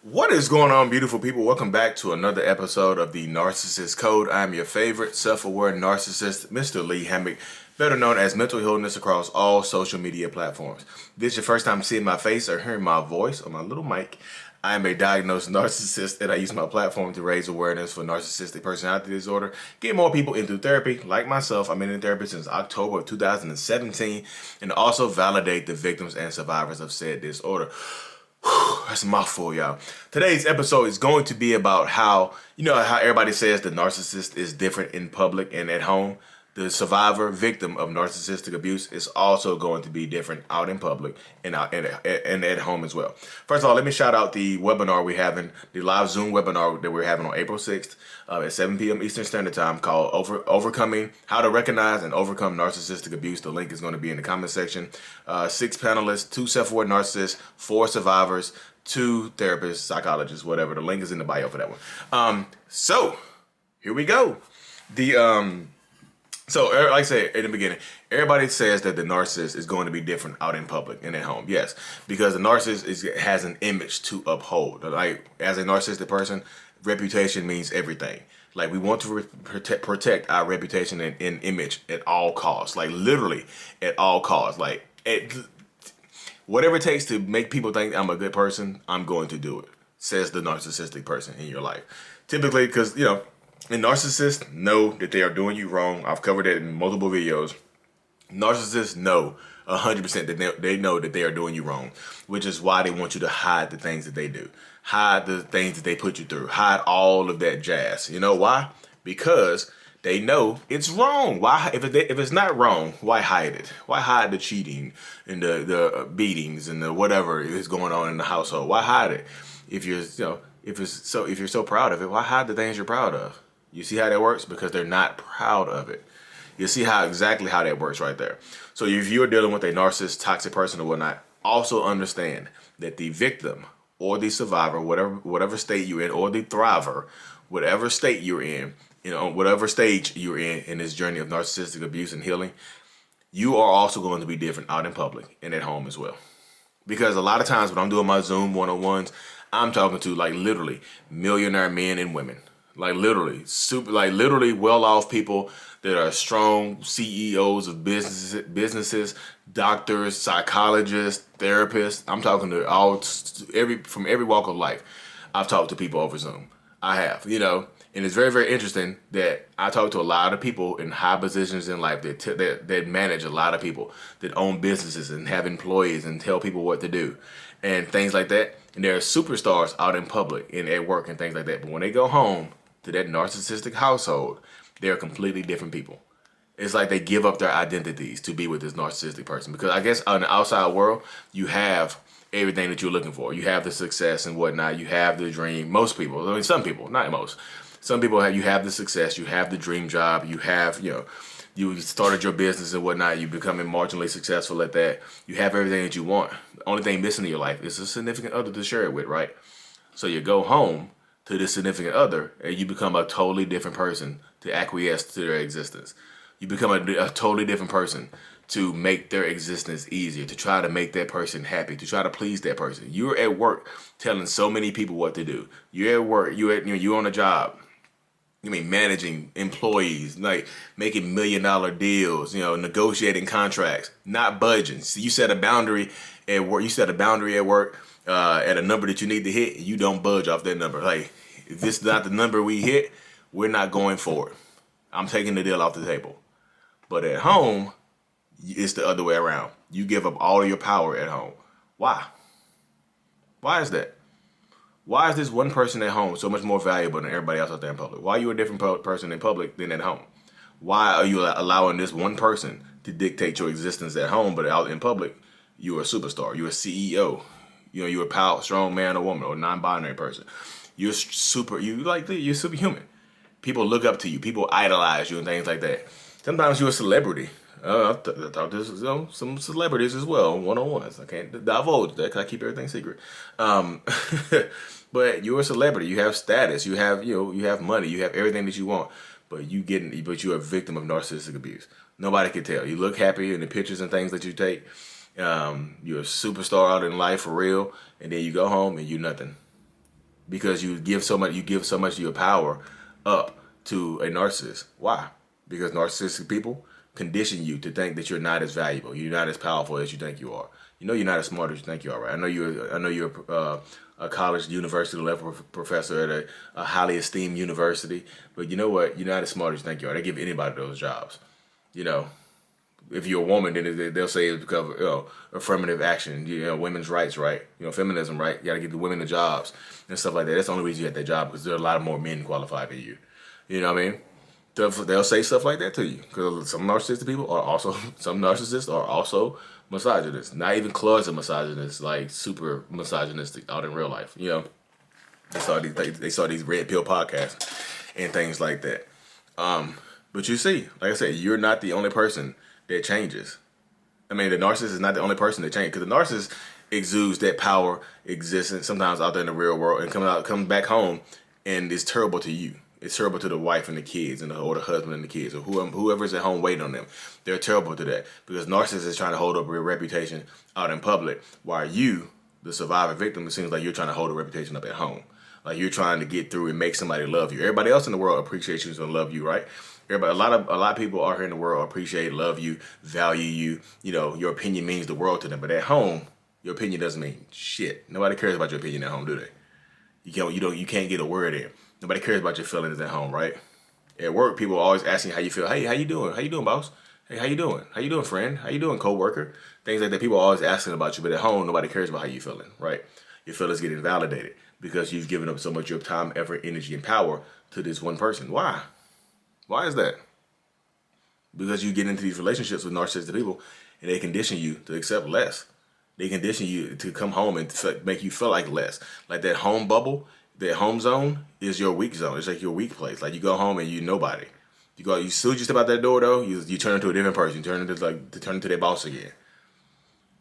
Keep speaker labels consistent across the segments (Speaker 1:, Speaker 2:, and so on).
Speaker 1: What is going on, beautiful people? Welcome back to another episode of the Narcissist Code. I'm your favorite self-aware narcissist, Mr. Lee Hammock, better known as Mental Healness across all social media platforms. If this is your first time seeing my face or hearing my voice on my little mic, I am a diagnosed narcissist and I use my platform to raise awareness for narcissistic personality disorder, get more people into therapy. Like myself, I've been in therapy since October of 2017 and also validate the victims and survivors of said disorder. That's a mouthful, y'all. Today's episode is going to be about how, how everybody says the narcissist is different in public and at home. The survivor, victim of narcissistic abuse is also going to be different out in public and at home as well. First of all, let me shout out the webinar we're having, the live Zoom webinar that we're having on April 6th at 7 p.m. Eastern Standard Time called Overcoming How to Recognize and Overcome Narcissistic Abuse. The link is going to be in the comment section. 6 panelists, 2 self-aware narcissists, 4 survivors, 2 therapists, psychologists, whatever. The link is in the bio for that one. So here we go. So, like I said in the beginning, everybody says that the narcissist is going to be different out in public and at home. Yes, because the narcissist has an image to uphold. Like, as a narcissistic person, reputation means everything. Like, we want to protect our reputation and image at all costs. Like, literally at all costs. Like, whatever it takes to make people think I'm a good person, I'm going to do it, says the narcissistic person in your life. Typically, because, and narcissists know that they are doing you wrong. I've covered it in multiple videos. Narcissists know 100% that they know that they are doing you wrong, which is why they want you to hide the things that they do. Hide the things that they put you through. Hide all of that jazz. You know why? Because they know it's wrong. Why? If it's not wrong, why hide it? Why hide the cheating and the beatings and the whatever is going on in the household? Why hide it? If you're so proud of it, why hide the things you're proud of? You see how that works? Because they're not proud of it. You see exactly how that works right there. So if you're dealing with a narcissist, toxic person or whatnot, also understand that the victim or the survivor, whatever state you're in, or the thriver, whatever state you're in, whatever stage you're in this journey of narcissistic abuse and healing, you are also going to be different out in public and at home as well. Because a lot of times when I'm doing my Zoom one-on-ones, I'm talking to literally millionaire men and women. Literally well-off people that are strong CEOs of businesses, doctors, psychologists, therapists. I'm talking to from every walk of life. I've talked to people over Zoom. I have, and it's very, very interesting that I talk to a lot of people in high positions in life that manage a lot of people, that own businesses and have employees and tell people what to do and things like that. And they're superstars out in public and at work and things like that. But when they go home to that narcissistic household, they're completely different people. It's like they give up their identities to be with this narcissistic person. Because I guess on the outside world, you have everything that you're looking for. You have the success and whatnot. You have the dream. Most people, some people, not most. Some people you have the success. You have the dream job. You have, you started your business and whatnot. You're becoming marginally successful at that. You have everything that you want. The only thing missing in your life is a significant other to share it with, right? So you go home to this significant other, and you become a totally different person to acquiesce to their existence. You become a totally different person to make their existence easier, to try to make that person happy, to try to please that person. You're at work telling so many people what to do. You're at work, you're on a job. Managing employees, like making $1 million deals, negotiating contracts, not budging. So you set a boundary at work. At a number that you need to hit, and you don't budge off that number. Like, if this is not the number we hit, we're not going for it. I'm taking the deal off the table. But at home, it's the other way around. You give up all of your power at home. Why? Why is that? Why is this one person at home so much more valuable than everybody else out there in public? Why are you a different person in public than at home? Why are you allowing this one person to dictate your existence at home, but out in public, you're a superstar, you're a CEO, you're a strong man or woman or non-binary person. You're superhuman. People look up to you. People idolize you and things like that. Sometimes you're a celebrity. I thought this was some celebrities as well, one-on-ones. I can't divulge that because I keep everything secret. But you're a celebrity. You have status. You have you have money. You have everything that you want. But you're a victim of narcissistic abuse. Nobody can tell. You look happy in the pictures and things that you take. You're a superstar out in life for real, and then you go home and you're nothing. because you give so much of your power up to a narcissist. Why? Because narcissistic people condition you to think that you're not as valuable, you're not as powerful as you think you are. You know you're not as smart as you think you are, right? I know you're a college, university level professor at a highly esteemed university, but you know what? You're not as smart as you think you are. They give anybody those jobs. You know, if you're a woman, then they'll say it's because affirmative action, women's rights, right? Feminism, right? You got to give the women the jobs and stuff like that. That's the only reason you get that job, because there are a lot more men qualified than you. You know what I mean? They'll say stuff like that to you, because some narcissistic people are also some narcissists are also misogynists. Not even closet misogynists, like super misogynistic out in real life. They saw these red pill podcasts and things like that. But you see, like I said, you're not the only person that changes. I mean, the narcissist is not the only person that changes, because the narcissist exudes that power, existence sometimes out there in the real world, and comes back home and is terrible to you. It's terrible to the wife and the kids, or the husband and the kids, or whoever's at home waiting on them. They're terrible to that, because narcissist is trying to hold up a reputation out in public, while you, the survivor victim, it seems like you're trying to hold a reputation up at home. Like you're trying to get through and make somebody love you. Everybody else in the world appreciates you and love you, right? Everybody, a lot of people out here in the world appreciate, love you, value you. Your opinion means the world to them. But at home, your opinion doesn't mean shit. Nobody cares about your opinion at home, do they? You can't get a word in. Nobody cares about your feelings at home, right? At work, people are always asking how you feel. Hey, how you doing? How you doing, boss? Hey, how you doing? How you doing, friend? How you doing, coworker? Things like that. People are always asking about you, but at home, nobody cares about how you feeling, right? Your feelings get invalidated because you've given up so much of your time, effort, energy, and power to this one person. Why? Why is that? Because you get into these relationships with narcissistic people, and they condition you to accept less. They condition you to come home and make you feel like less. Like that home bubble, that home zone is your weak zone. It's like your weak place. Like you go home and you nobody. As soon as you step out that door though, you turn into a different person. You turn into their boss again.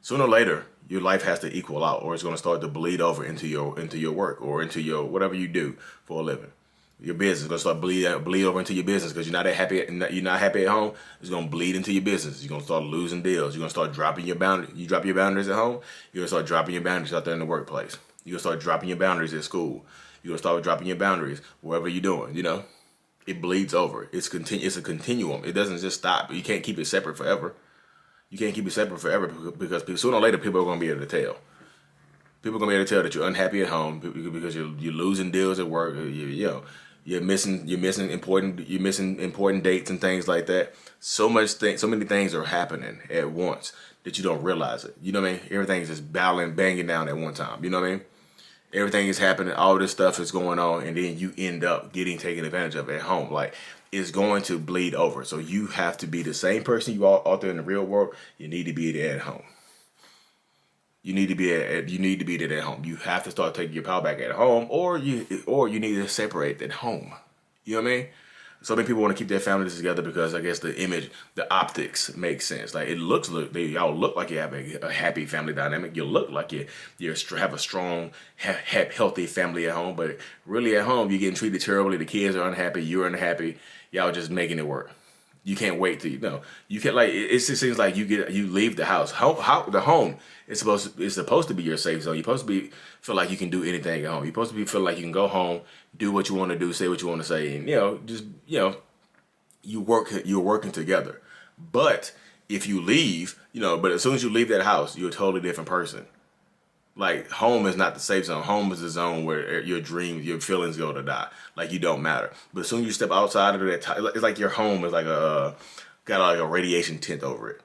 Speaker 1: Sooner or later, your life has to equal out, or it's going to start to bleed over into your work, or into your whatever you do for a living. Your business is going to start bleed over into your business, because you're not happy at home. It's going to bleed into your business. You're going to start losing deals. You're going to start dropping your boundaries. You drop your boundaries at home, you're going to start dropping your boundaries out there in the workplace. You're going to start dropping your boundaries at school. You're going to start dropping your boundaries wherever you're doing. It bleeds over. It's a continuum. It doesn't just stop. You can't keep it separate forever. You can't keep it separate forever, because sooner or later people are going to be able to tell. People are going to be able to tell that you're unhappy at home because you're losing deals at work. You're missing important dates and things like that. So many things are happening at once that you don't realize it. You know what I mean? Everything is just banging down at one time. You know what I mean? Everything is happening. All this stuff is going on, and then you end up getting taken advantage of at home. Like, it's going to bleed over. So you have to be the same person you are out there in the real world. You need to be there at home. You need to be there at home. You have to start taking your power back at home, or you need to separate at home. You know what I mean? So many people want to keep their families together because I guess the image, the optics make sense. Like y'all look like you have a happy family dynamic. You look like you have a strong, healthy family at home. But really at home, you're getting treated terribly. The kids are unhappy. You're unhappy. Y'all just making it work. You can't wait to you can't it just seems like you leave the house. The home is supposed to be your safe zone. You're supposed to feel like you can do anything at home. You're supposed to feel like you can go home, do what you want to do, say what you want to say, and you're working together. But if you leave, but as soon as you leave that house, you're a totally different person. Like, home is not the safe zone. Home is the zone where your dreams, your feelings go to die. Like, you don't matter. But as soon as you step outside of that, it's like your home is like got a radiation tint over it.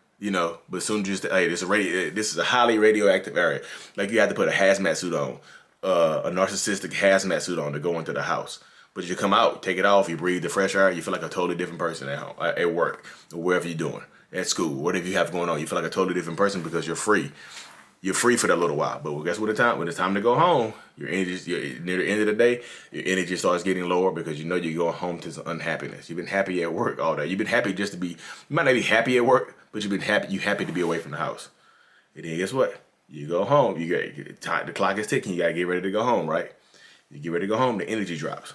Speaker 1: But as soon as this is a highly radioactive area. Like, you have to put a hazmat suit on, a narcissistic hazmat suit on to go into the house. But you come out, take it off, you breathe the fresh air, you feel like a totally different person at home, at work, or wherever you're doing, at school, whatever you have going on. You feel like a totally different person because you're free. You're free for that little while, but guess what? When it's time to go home, your energy, near the end of the day, your energy starts getting lower because you're going home to unhappiness. You've been happy at work all day. You've been happy just to be. You might not be happy at work, but you've been happy. You happy to be away from the house. And then guess what? You go home. The clock is ticking. You gotta get ready to go home, right? You get ready to go home. The energy drops.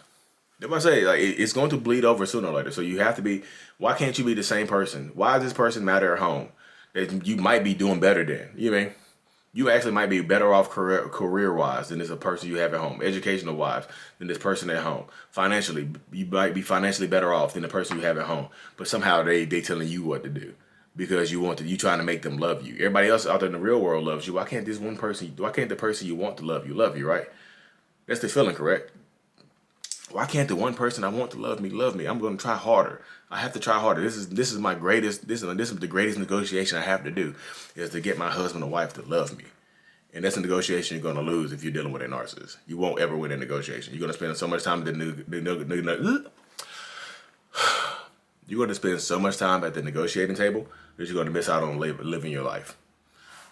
Speaker 1: That's what I say. Like, it's going to bleed over sooner or later. So you have to be. Why can't you be the same person? Why does this person matter at home that you might be doing better than? You know what I mean? You actually might be better off career-wise than this a person you have at home. Educational-wise than this person at home. Financially, you might be financially better off than the person you have at home. But somehow they telling you what to do because you trying to make them love you. Everybody else out there in the real world loves you. Why can't the person you want to love you, right? That's the feeling, correct? Why can't the one person I want to love me? I'm going to try harder. I have to try harder. This is the greatest negotiation I have to do, is to get my husband or wife to love me. And that's a negotiation you're going to lose if you're dealing with a narcissist. You won't ever win a negotiation. You're going to spend so much time at the negotiating table that you're going to miss out on living your life.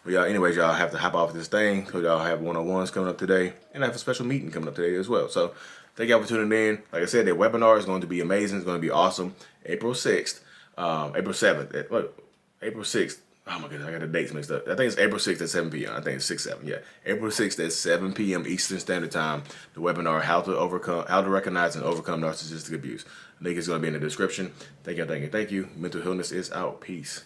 Speaker 1: But y'all, anyways, y'all have to hop off this thing because y'all have one-on-ones coming up today, and I have a special meeting coming up today as well. So thank y'all for tuning in. Like I said, their webinar is going to be amazing. It's going to be awesome. April 6th, April 7th, April 6th. Oh my goodness, I got the dates mixed up. I think it's April 6th at 7 p.m. I think it's 6-7, yeah. April 6th at 7 p.m. Eastern Standard Time. The webinar, how to recognize and overcome narcissistic abuse. Link is going to be in the description. Thank you. Mental illness is out. Peace.